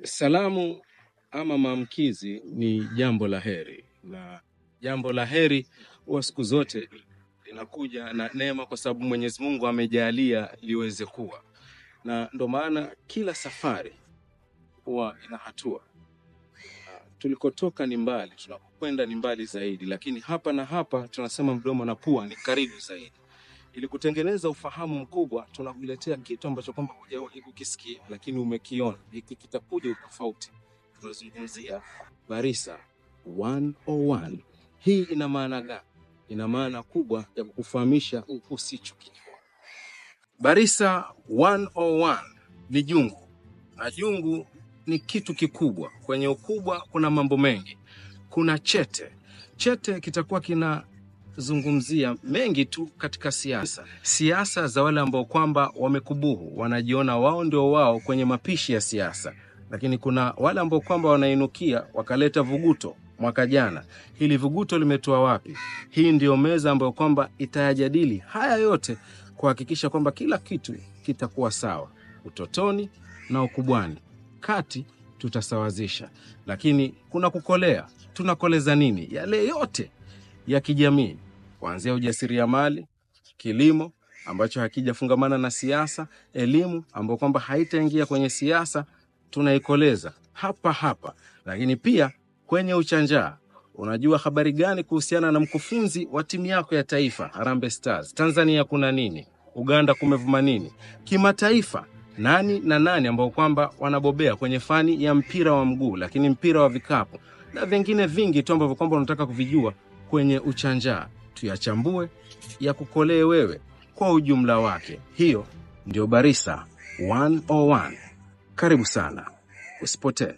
Salamu ama maamkizi ni jambo la heri, na jambo la heri huwa siku zote linakuja na neema, kwa sababu Mwenyezi Mungu amejalia liweze kuwa. Na ndo maana kila safari huwa ina hatua. Tulikotoka ni mbali, tunakokwenda ni mbali zaidi, lakini hapa na hapa tunasema mdomo na pua ni karibu zaidi. Ili kutengeneza ufahamu mkubwa, tunakuletea kitu ambacho kwamba hujawahi kukisikia lakini umekiona. Hiki kitakuja tofauti. Tunazungumzia Barisa 101. Hii ina maana gani? Ina maana kubwa ya kukufahamisha usichokijua. Barisa 101 ni jungu. Na jungu ni kitu kikubwa. Kwenye ukubwa kuna mambo mengi. Kuna chete. Chete kitakuwa kinazungumzia mengi tu katika siasa. Siasa za wale ambao kwamba wamekubuhu, wanajiona wao ndio wao kwenye mapishi ya siasa. Lakini kuna wale ambao kwamba wanainukia wakaleta vuguto mwaka jana. Hili vuguto limetoa wapi? Hii ndio meza ambayo kwamba itayajadili haya yote, kuhakikisha kwamba kila kitu kitakuwa sawa, utotoni na ukubwani. Kati tutasawazisha. Lakini kuna kukolea. Tunakoleza nini? Yale yote ya kijamii, kuanzia ujasiriamali, kilimo ambacho hakijafungamana na siasa, elimu ambayo kwamba haitaingia kwenye siasa, tunaikoleza hapa hapa. Lakini pia kwenye uchanjaa, unajua habari gani kuhusiana na mkufunzi wa timu yako ya taifa Harambee Stars? Tanzania kuna nini? Uganda kumevuma nini? Kimataifa nani na nani ambao kwamba wanabobea kwenye fani ya mpira wa mguu, lakini mpira wa vikapu na vingine vingi tu ambavyo kwamba unataka kuvijua kwenye uchanjaa, tuyachambue ya kukolee wewe kwa ujumla wake. Hiyo ndio Barisa 101. Karibu sana, usipotee.